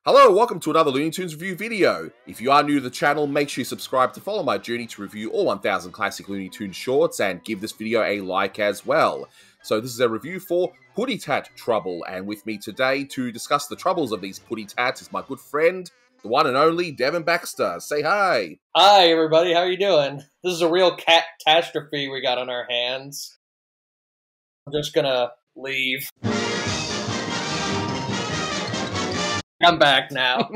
Hello, welcome to another Looney Tunes review video. If you are new to the channel, make sure you subscribe to follow my journey to review all 1000 classic Looney Tunes shorts and give this video a like as well. So this is a review for Putty Tat Trouble, and with me today to discuss the troubles of these Putty Tats is my good friend, the one and only Devin Baxter. Say hi. Hi everybody, how are you doing? This is a real catastrophe we got on our hands. I'm just gonna leave. I'm back now.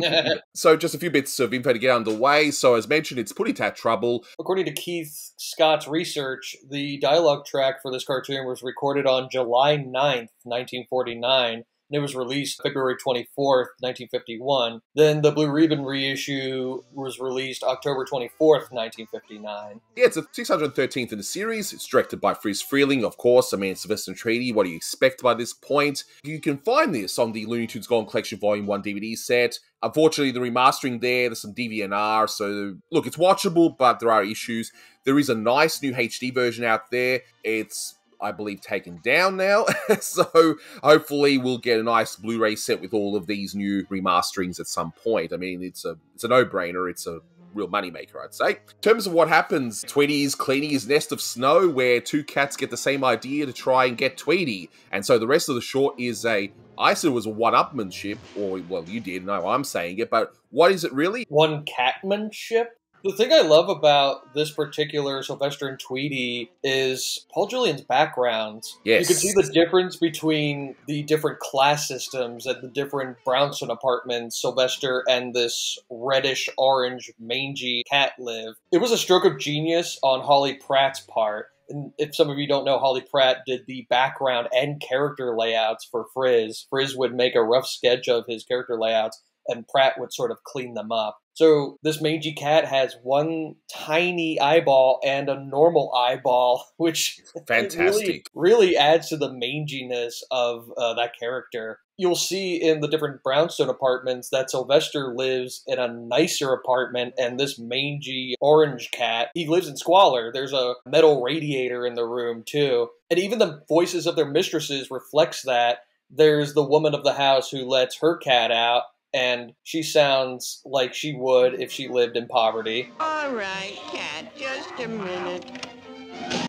So just a few bits of info to get underway. So as mentioned, it's Putty Tat Trouble. According to Keith Scott's research, the dialogue track for this cartoon was recorded on July 9th, 1949. And it was released February 24th, 1951. Then the Blue Ribbon reissue was released October 24th, 1959. Yeah, it's the 613th in the series. It's directed by Friz Freleng, of course. I mean, Sylvester and Tweety, what do you expect by this point? You can find this on the Looney Tunes Golden Collection Volume 1 DVD set. Unfortunately, the remastering there's some DVNR, so look, it's watchable, but there are issues. There is a nice new HD version out there. It's, I believe, taken down now, so hopefully we'll get a nice Blu-ray set with all of these new remasterings at some point. I mean, it's a no-brainer. It's a real moneymaker, I'd say. In terms of what happens, Tweety is cleaning his nest of snow, where two cats get the same idea to try and get Tweety, and so the rest of the short is I said it was a one-upmanship, or, well, you did, no, I'm saying it, but what is it really? One-catmanship? The thing I love about this particular Sylvester and Tweety is Paul Julian's background. Yes. You can see the difference between the different class systems at the different brownstone apartments Sylvester and this reddish-orange mangy cat live. It was a stroke of genius on Holly Pratt's part. And if some of you don't know, Holly Pratt did the background and character layouts for Friz. Friz would make a rough sketch of his character layouts, and Pratt would sort of clean them up. So this mangy cat has one tiny eyeball and a normal eyeball, which fantastic. really adds to the manginess of that character. You'll see in the different brownstone apartments that Sylvester lives in a nicer apartment, and this mangy orange cat, he lives in squalor. There's a metal radiator in the room too. And even the voices of their mistresses reflects that. There's the woman of the house who lets her cat out, and she sounds like she would if she lived in poverty. All right, cat, just a minute.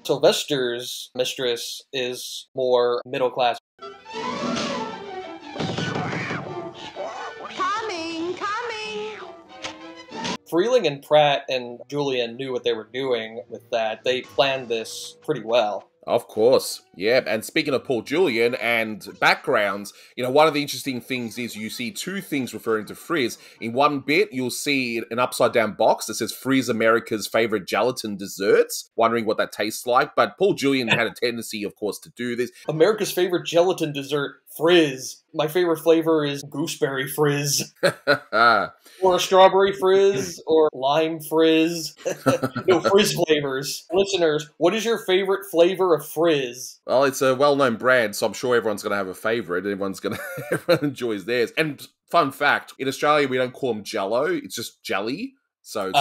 Sylvester's mistress is more middle class. Coming! Freleng and Pratt and Julian knew what they were doing with that. They planned this pretty well. Of course, yeah. And speaking of Paul Julian and backgrounds, you know, one of the interesting things is you see two things referring to Friz. In one bit, you'll see an upside-down box that says Friz America's favorite gelatin desserts, wondering what that tastes like. But Paul Julian had a tendency, of course, to do this. America's favorite gelatin dessert, Friz. My favorite flavor is gooseberry frizz. Or a strawberry frizz, or lime frizz. No, frizz flavors. Listeners, what is your favorite flavor of frizz? Well, it's a well-known brand, so I'm sure everyone's going to have a favorite. Everyone enjoys theirs. And fun fact, in Australia, we don't call them Jell-O, it's just jelly. So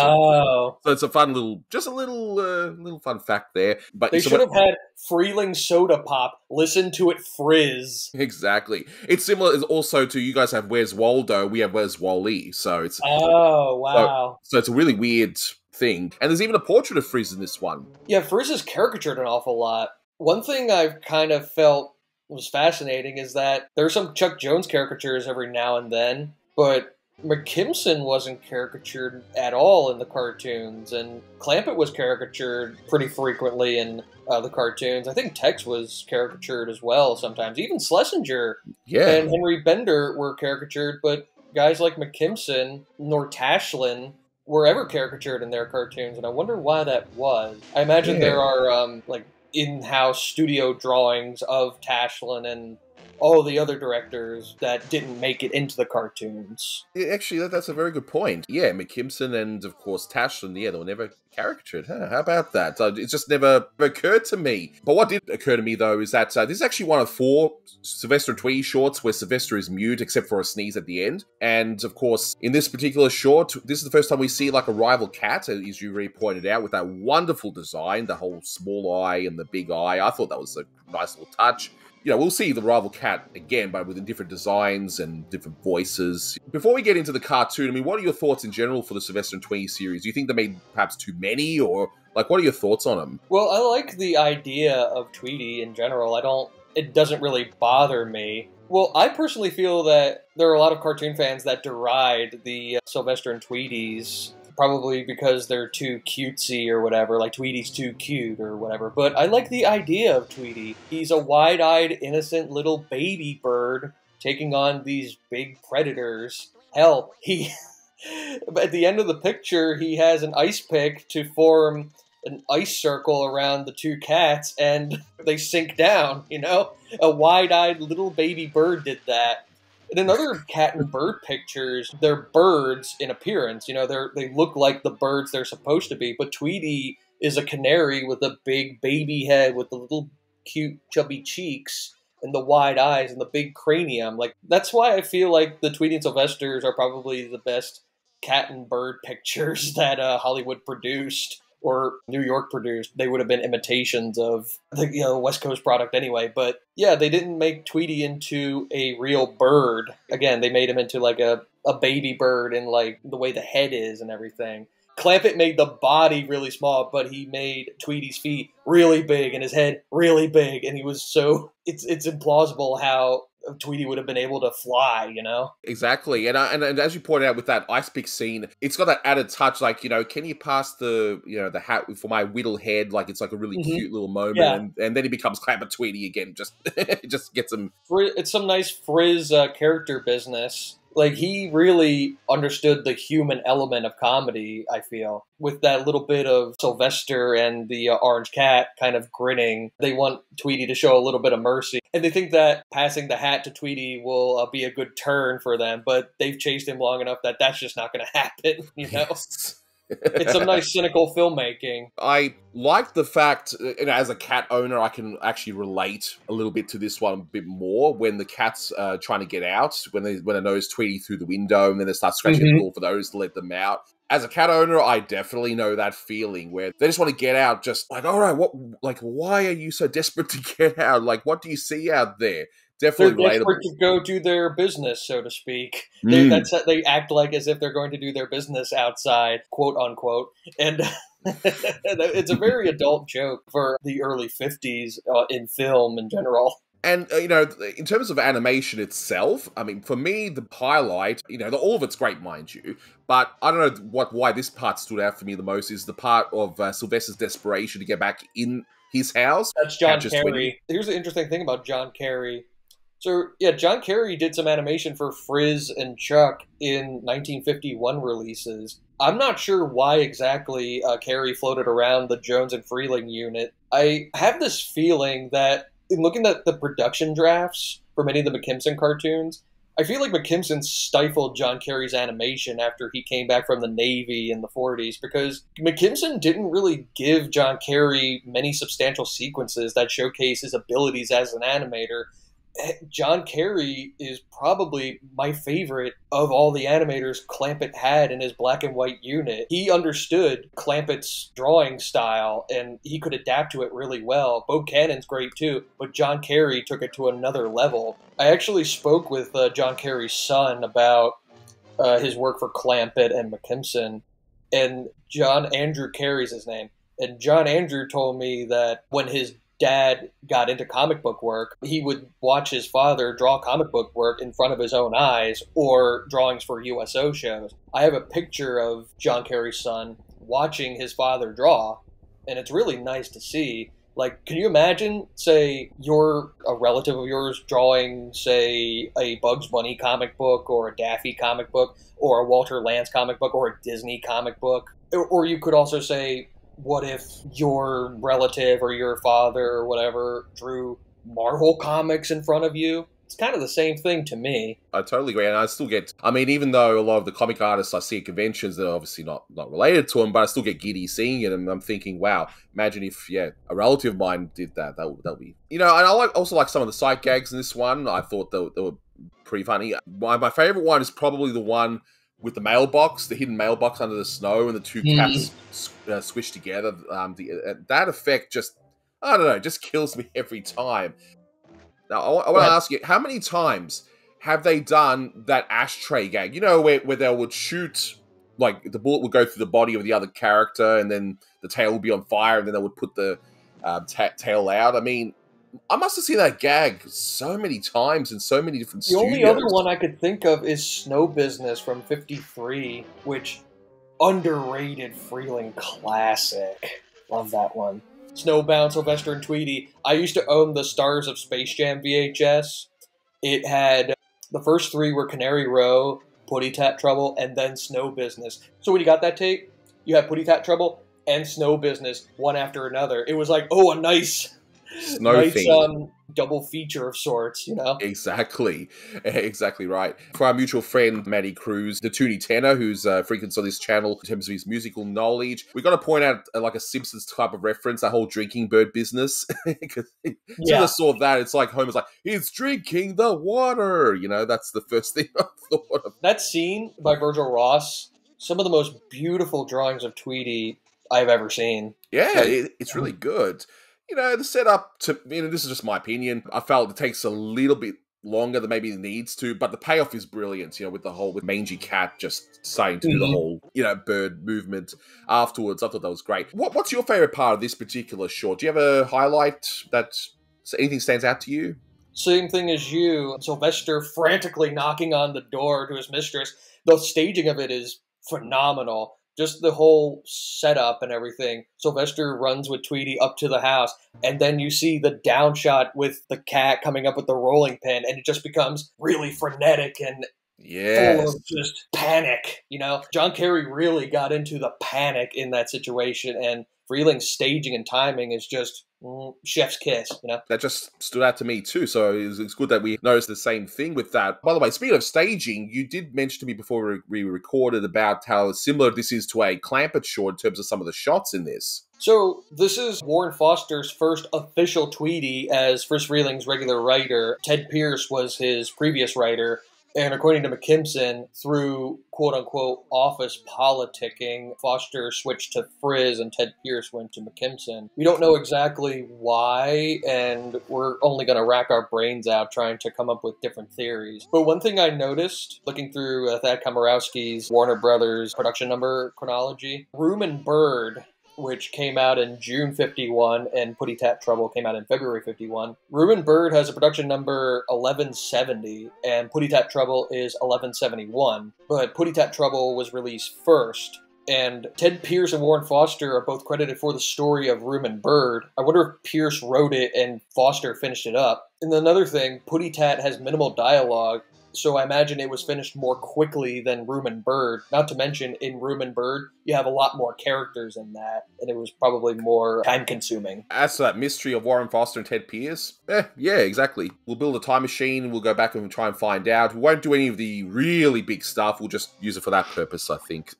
it's a fun little, just a little fun fact there. But they should have had Freleng Soda Pop. Listen to it frizz. Exactly. It's similar also to, you guys have Where's Waldo, we have Where's Wally. So it's wow. So it's a really weird thing. And there's even a portrait of Friz in this one. Yeah, Friz is caricatured an awful lot. One thing I've kind of felt was fascinating is that there's some Chuck Jones caricatures every now and then, but McKimson wasn't caricatured at all in the cartoons, and Clampett was caricatured pretty frequently in the cartoons. I think Tex was caricatured as well sometimes. Even Schlesinger and Henry Bender were caricatured, but guys like McKimson nor Tashlin were ever caricatured in their cartoons, and I wonder why that was. I imagine there are like in-house studio drawings of Tashlin and all the other directors that didn't make it into the cartoons. Actually, that's a very good point. Yeah, McKimson and, of course, Tashlin, yeah, they were never caricatured. Huh? How about that? It just never occurred to me. But what did occur to me, though, is that this is actually one of 4 Sylvester and Tweety shorts where Sylvester is mute, except for a sneeze at the end. And, of course, in this particular short, this is the first time we see, like, a rival cat, as you already pointed out, with that wonderful design, the whole small eye and the big eye. I thought that was a nice little touch. you know, we'll see the rival cat again, but with different designs and different voices. Before we get into the cartoon, I mean, what are your thoughts in general for the Sylvester and Tweety series? Do you think they made perhaps too many, or like, what are your thoughts on them? Well, I like the idea of Tweety in general. It doesn't really bother me. Well, I personally feel that there are a lot of cartoon fans that deride the Sylvester and Tweeties, probably because they're too cutesy or whatever, like Tweety's too cute or whatever. But I like the idea of Tweety. He's a wide-eyed, innocent little baby bird taking on these big predators. Hell, at the end of the picture, he has an ice pick to form an ice circle around the two cats, and they sink down, you know? A wide-eyed little baby bird did that. In other cat and bird pictures, they're birds in appearance. You know, they look like the birds they're supposed to be, but Tweety is a canary with a big baby head with the little cute chubby cheeks and the wide eyes and the big cranium. Like, that's why I feel like the Tweety and Sylvesters are probably the best cat and bird pictures that Hollywood produced. Or New York produced. They would have been imitations of the West Coast product anyway. But yeah, they didn't make Tweety into a real bird. Again, they made him into like a baby bird and like the way the head is and everything. Clampett made the body really small, but he made Tweety's feet really big and his head really big. And he was so... It's implausible how Tweety would have been able to fly, you know? Exactly. And as you pointed out with that ice pick scene, it's got that added touch, like, you know, can you pass the hat for my whittle head? Like, it's like a really cute little moment. Yeah. And then he becomes Clampett Tweety again. Just gets him. It's some nice frizz character business. Like, he really understood the human element of comedy, I feel. With that little bit of Sylvester and the orange cat kind of grinning, they want Tweety to show a little bit of mercy. And they think that passing the hat to Tweety will be a good turn for them, but they've chased him long enough that that's just not going to happen, you know? Yes. It's some nice cynical filmmaking. I like the fact, as a cat owner, I can actually relate a little bit to this one a bit more when the cat's trying to get out, when they nose Tweety through the window, and then they start scratching the door for those to let them out. As a cat owner, I definitely know that feeling where they just want to get out, just like, all right, why are you so desperate to get out? Like, what do you see out there? Definitely they're relatable. desperate to go do their business, so to speak. They act like as if they're going to do their business outside, quote unquote. And it's a very adult joke for the early 50s in film in general. And, in terms of animation itself, I mean, for me, the highlight, all of it's great, mind you, but I don't know why this part stood out for me the most is the part of Sylvester's desperation to get back in his house. That's John Carey. Here's the interesting thing about John Carey. So, yeah, John Carey did some animation for Frizz and Chuck in 1951 releases. I'm not sure why exactly Carey floated around the Jones and Freeling unit. I have this feeling that in looking at the production drafts for many of the McKimson cartoons, I feel like McKimson stifled John Carey's animation after he came back from the Navy in the 40s because McKimson didn't really give John Carey many substantial sequences that showcase his abilities as an animator. John Carey is probably my favorite of all the animators Clampett had in his black and white unit. He understood Clampett's drawing style, and he could adapt to it really well. Bo Cannon's great too, but John Carey took it to another level. I actually spoke with John Carey's son about his work for Clampett and McKimson, and John Andrew Carey's his name. And John Andrew told me that when his dad got into comic book work, he would watch his father draw comic book work in front of his own eyes or drawings for USO shows. I have a picture of John Carey's son watching his father draw, and it's really nice to see. Like, can you imagine, say, you're a relative of yours drawing, say, a Bugs Bunny comic book or a Daffy comic book or a Walter Lantz comic book or a Disney comic book? Or you could also say, what if your relative or your father or whatever drew Marvel comics in front of you? It's kind of the same thing to me. I totally agree, and I still get... I mean, even though a lot of the comic artists I see at conventions that are obviously not related to them, but I still get giddy seeing it, and I'm thinking, wow, imagine if, a relative of mine did that. That would be... And I also like some of the sight gags in this one. I thought they were pretty funny. My favorite one is probably the one with the mailbox, the hidden mailbox under the snow, and the two cats squished together. That effect just, I don't know, just kills me every time. Now, I want to ask you, how many times have they done that ashtray gag? You know, where they would shoot, like, the bullet would go through the body of the other character, and then the tail would be on fire, and then they would put the tail out. I mean, I must have seen that gag so many times in so many different studios. The only other one I could think of is Snow Business from '53, which underrated Freeling classic. Love that one. Snowbound, Sylvester and Tweety. I used to own the Stars of Space Jam VHS. It had, the first three were Canary Row, Putty Tat Trouble, and then Snow Business. So when you got that tape, you had Putty Tat Trouble and Snow Business, one after another. It was like, oh, a nice double feature of sorts, you know? Exactly right. For our mutual friend Matty Cruz, the Toonie Tenor, who's frequents on this channel in terms of his musical knowledge, we got to point out like a Simpsons type of reference, that whole drinking bird business. Because as soon as I saw that, it's like Homer's like, he's drinking the water. You know, that's the first thing I thought of. That scene by Virgil Ross, some of the most beautiful drawings of Tweety I've ever seen. Yeah, it's really good. You know, the setup to, you know, this is just my opinion. I felt it takes a little bit longer than maybe it needs to, but the payoff is brilliant, you know, with Mangy Cat just starting to do the whole, you know, bird movement afterwards. I thought that was great. What's your favorite part of this particular short? Do you have a highlight that anything stands out to you? Same thing as you. Sylvester frantically knocking on the door to his mistress. The staging of it is phenomenal. Just the whole setup and everything. Sylvester runs with Tweety up to the house, and then you see the down shot with the cat coming up with the rolling pin, and it just becomes really frenetic and full of just panic, you know? John Kerry really got into the panic in that situation, and Freeling's staging and timing is just chef's kiss, you know? That just stood out to me too, so it's good that we noticed the same thing with that. By the way, speaking of staging, you did mention to me before we recorded about how similar this is to a Clampett short in terms of some of the shots in this. So this is Warren Foster's first official Tweety as Friz Freeling's regular writer. Ted Pierce was his previous writer. And according to McKimson, through quote-unquote office politicking, Foster switched to Friz and Ted Pierce went to McKimson. We don't know exactly why, and we're only going to rack our brains out trying to come up with different theories. But one thing I noticed, looking through Thad Komorowski's Warner Brothers production number chronology, Room and Bird, which came out in June 51, and Putty Tat Trouble came out in February 51. Room and Bird has a production number 1170, and Putty Tat Trouble is 1171. But Putty Tat Trouble was released first, and Ted Pierce and Warren Foster are both credited for the story of Room and Bird. I wonder if Pierce wrote it and Foster finished it up. And another thing, Putty Tat has minimal dialogue, so I imagine it was finished more quickly than Room and Bird. Not to mention, in Room and Bird, you have a lot more characters in that, and it was probably more time-consuming. As to that mystery of Warren Foster and Ted Pierce, yeah, exactly. We'll build a time machine, we'll go back and try and find out. We won't do any of the really big stuff, we'll just use it for that purpose, I think.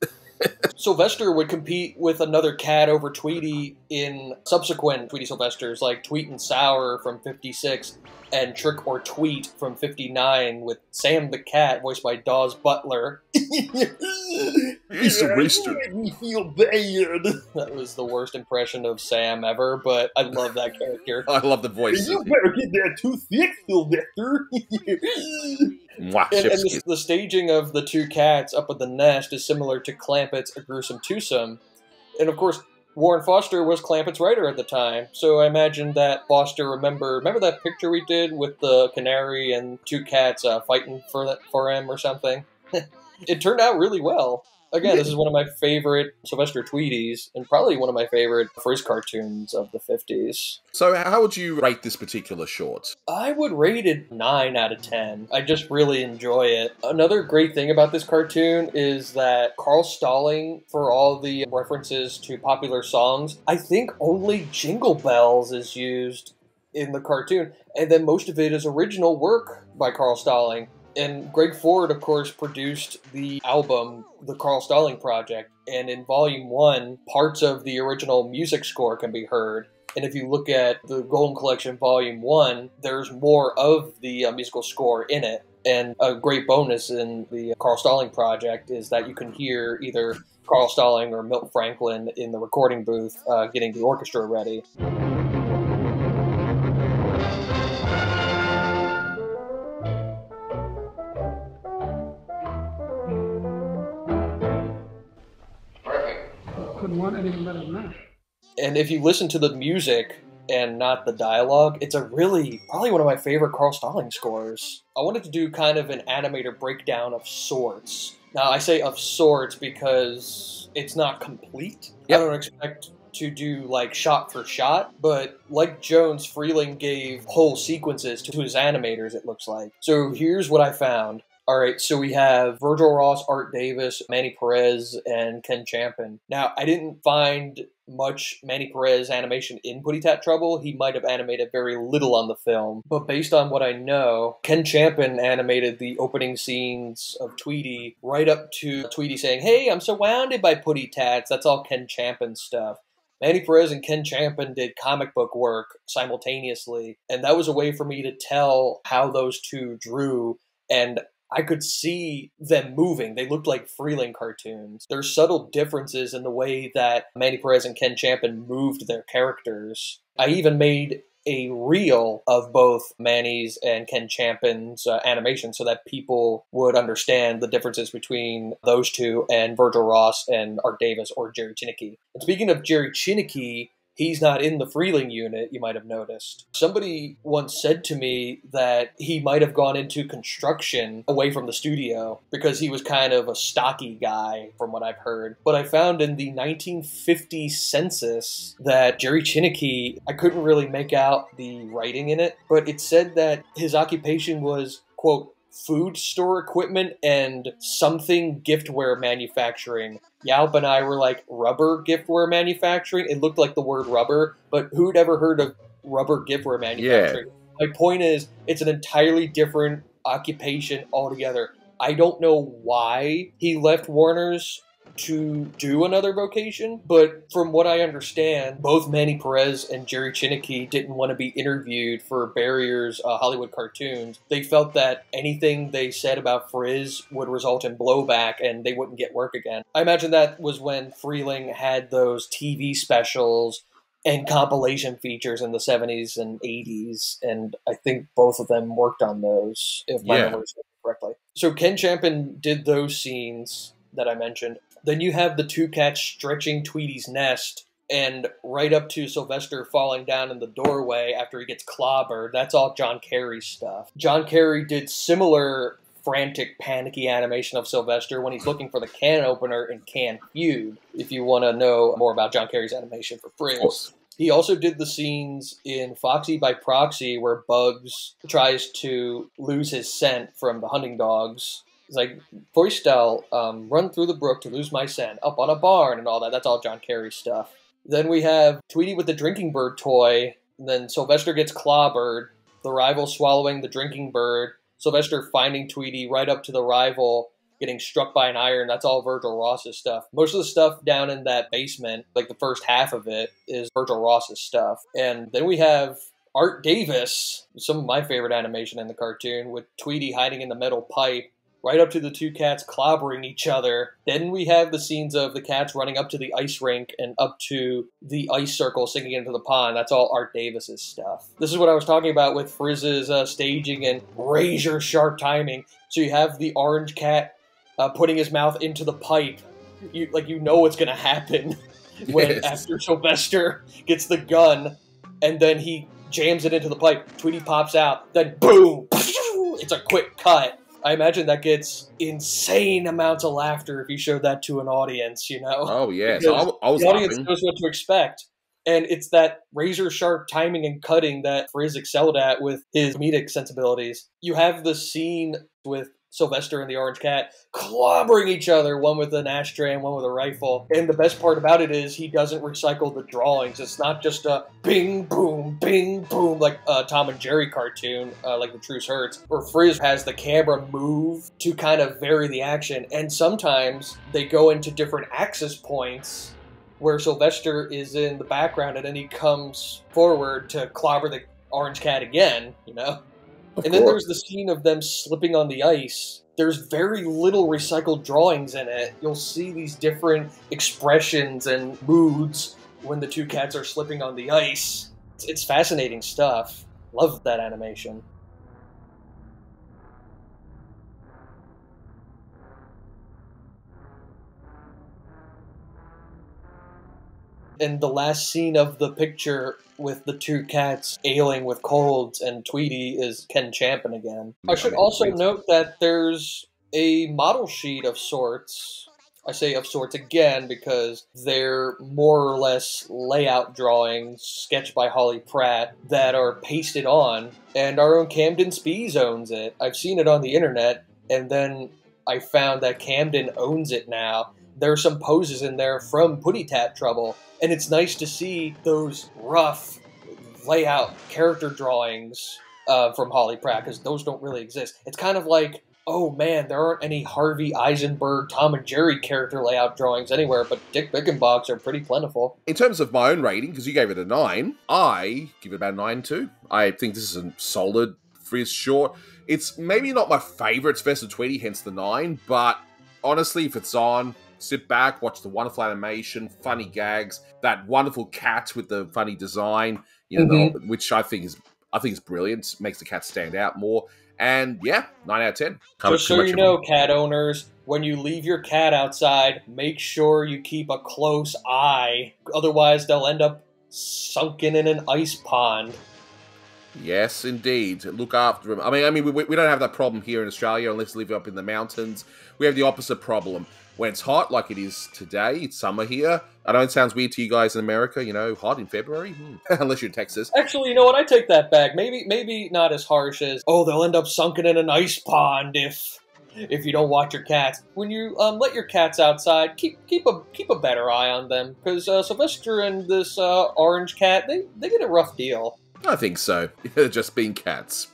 Sylvester would compete with another cat over Tweety in subsequent Tweety Sylvesters, like Tweet and Sour from 56 and Trick or Tweet from 59 with Sam the Cat, voiced by Dawes Butler. He's a rooster. Make me feel bad. That was the worst impression of Sam ever, but I love that character. I love the voice. You better get that too thick, Sylvester. And the staging of the two cats up at the nest is similar to Clampett's A Gruesome Twosome. And of course, Warren Foster was Clampett's writer at the time, so I imagine that Foster remember that picture we did with the canary and two cats fighting for him or something? It turned out really well. Again, this is one of my favorite Sylvester Tweeties, and probably one of my favorite Friz cartoons of the 50s. So how would you rate this particular short? I would rate it 9 out of 10. I just really enjoy it. Another great thing about this cartoon is that Carl Stalling, for all the references to popular songs, I think only Jingle Bells is used in the cartoon, and then most of it is original work by Carl Stalling. And Greg Ford, of course, produced the album, The Carl Stalling Project, and in Volume 1, parts of the original music score can be heard. And if you look at the Golden Collection Volume 1, there's more of the musical score in it. And a great bonus in the Carl Stalling Project is that you can hear either Carl Stalling or Milt Franklin in the recording booth getting the orchestra ready. couldn't want anything better than that. And if you listen to the music and not the dialogue, it's probably one of my favorite Carl Stalling scores. I wanted to do kind of an animator breakdown of sorts. Now, I say of sorts because it's not complete. Yep. I don't expect to do like shot for shot, but like Jones, Freeling gave whole sequences to his animators, it looks like. So here's what I found. All right, so we have Virgil Ross, Art Davis, Manny Perez, and Ken Champion. Now, I didn't find much Manny Perez animation in Putty Tat Trouble. He might have animated very little on the film. But based on what I know, Ken Champion animated the opening scenes of Tweety right up to Tweety saying, "Hey, I'm surrounded by Putty Tats." That's all Ken Champion stuff. Manny Perez and Ken Champion did comic book work simultaneously, and that was a way for me to tell how those two drew, and I could see them moving. They looked like Freeling cartoons. There's subtle differences in the way that Manny Perez and Ken Champion moved their characters. I even made a reel of both Manny's and Ken Champion's animation so that people would understand the differences between those two and Virgil Ross and Art Davis or Jerry Chinicki. And speaking of Jerry Chinicki, he's not in the Freeling unit, you might have noticed. Somebody once said to me that he might have gone into construction away from the studio because he was kind of a stocky guy, from what I've heard. But I found in the 1950 census that Jerry Chinicki, I couldn't really make out the writing in it, but it said that his occupation was, quote, food store equipment and something giftware manufacturing. Yalp and I were like, rubber giftware manufacturing? It looked like the word rubber, but who'd ever heard of rubber giftware manufacturing? Yeah. My point is, it's an entirely different occupation altogether. I don't know why he left Warner's to do another vocation, but from what I understand, both Manny Perez and Jerry Chinicki didn't want to be interviewed for Barrier's Hollywood cartoons. They felt that anything they said about Frizz would result in blowback and they wouldn't get work again. I imagine that was when Freeling had those TV specials and compilation features in the 70s and 80s, and I think both of them worked on those, if my memory serves correctly. So Ken Champion did those scenes that I mentioned. Then you have the two cats stretching Tweety's nest, and right up to Sylvester falling down in the doorway after he gets clobbered. That's all John Carey stuff. John Carey did similar frantic, panicky animation of Sylvester when he's looking for the can opener in Can Feud, if you want to know more about John Carey's animation for Frizz. He also did the scenes in Foxy by Proxy where Bugs tries to lose his scent from the hunting dogs. It's like, Foistel, run through the brook to lose my scent, up on a barn, and all that. That's all John Carey stuff. Then we have Tweety with the drinking bird toy. And then Sylvester gets clobbered, the rival swallowing the drinking bird, Sylvester finding Tweety right up to the rival, getting struck by an iron. That's all Virgil Ross's stuff. Most of the stuff down in that basement, like the first half of it, is Virgil Ross's stuff. And then we have Art Davis, some of my favorite animation in the cartoon, with Tweety hiding in the metal pipe, right up to the two cats clobbering each other. Then we have the scenes of the cats running up to the ice rink and up to the ice circle sinking into the pond. That's all Art Davis's stuff. This is what I was talking about with Frizz's staging and razor sharp timing. So you have the orange cat putting his mouth into the pipe. You know what's going to happen when after Sylvester gets the gun and then he jams it into the pipe. Tweety pops out. Then boom! It's a quick cut. I imagine that gets insane amounts of laughter if you showed that to an audience, you know? Oh, yeah. So I was the audience laughing. knows what to expect. And it's that razor-sharp timing and cutting that Frizz excelled at with his comedic sensibilities. You have the scene with Sylvester and the Orange Cat clobbering each other, one with an ashtray and one with a rifle. And the best part about it is he doesn't recycle the drawings. It's not just a bing, boom, like a Tom and Jerry cartoon, like The Truce Hurts, where Frizz has the camera move to kind of vary the action. And sometimes they go into different axis points where Sylvester is in the background and then he comes forward to clobber the Orange Cat again, you know? And then there's the scene of them slipping on the ice. There's very little recycled drawings in it. You'll see these different expressions and moods when the two cats are slipping on the ice. It's fascinating stuff. Love that animation. in the last scene of the picture with the two cats ailing with colds, and Tweety is Ken Champion again. I should also note that there's a model sheet of sorts. I say of sorts again because they're more or less layout drawings sketched by Holly Pratt that are pasted on, and our own Camden Spees owns it. I've seen it on the internet, and then I found that Camden owns it now. There are some poses in there from Putty Tat Trouble, and it's nice to see those rough layout character drawings from Holly Pratt, because those don't really exist. It's kind of like, oh man, there aren't any Harvey Eisenberg, Tom and Jerry character layout drawings anywhere, but Dick Bickenbox are pretty plentiful. In terms of my own rating, because you gave it a 9, I give it about a 9 too. I think this is a solid Frizz short. It's maybe not my favourite Sylvester and Tweety, hence the 9, but honestly, if it's on, sit back, watch the wonderful animation, funny gags, that wonderful cat with the funny design, you know, which I think is brilliant, makes the cat stand out more. And yeah, 9 out of 10. Just so you know, cat owners, when you leave your cat outside, make sure you keep a close eye. Otherwise, they'll end up sunken in an ice pond. Yes, indeed. Look after them. I mean, we don't have that problem here in Australia unless you live up in the mountains. We have the opposite problem. When it's hot, like it is today, it's summer here. I know it sounds weird to you guys in America, you know, hot in February, unless you're in Texas. Actually, you know what? I take that back. Maybe not as harsh as, oh, they'll end up sunken in an ice pond if you don't watch your cats. When you let your cats outside, keep a better eye on them, because Sylvester and this orange cat, they get a rough deal. I think so. Just being cats.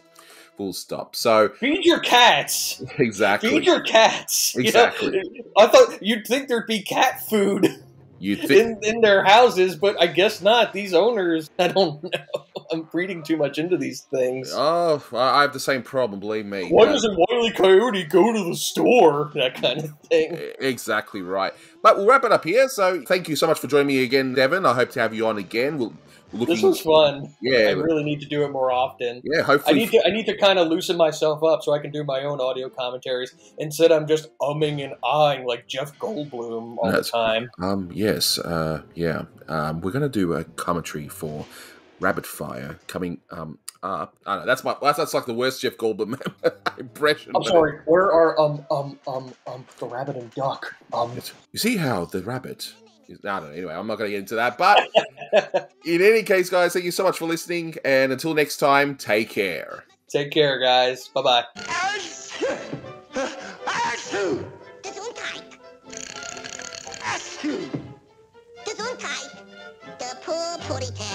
Full stop. So feed your cats. Exactly. Feed your cats. Exactly. You know, I thought you'd think there'd be cat food in their houses, but I guess not. These owners, I don't know. I'm reading too much into these things. Oh, I have the same problem, believe me. Why doesn't Wile E. Coyote go to the store? That kind of thing. Exactly right. But we'll wrap it up here. So thank you so much for joining me again, Devin. I hope to have you on again. This was fun. Yeah, I really need to do it more often. Yeah, hopefully. I need to kind of loosen myself up so I can do my own audio commentaries. Instead, I'm just umming and ahhing like Jeff Goldblum all the time. Yes. Yeah. We're gonna do a commentary for Rabbit Fire coming up. I don't know. That's like the worst Jeff Goldblum impression. I'm sorry. Where are the rabbit and duck? You see how the rabbit. I don't know. Anyway, I'm not going to get into that. But in any case, guys, thank you so much for listening. And until next time, take care. Take care, guys. Bye-bye. The poor Putty Tat.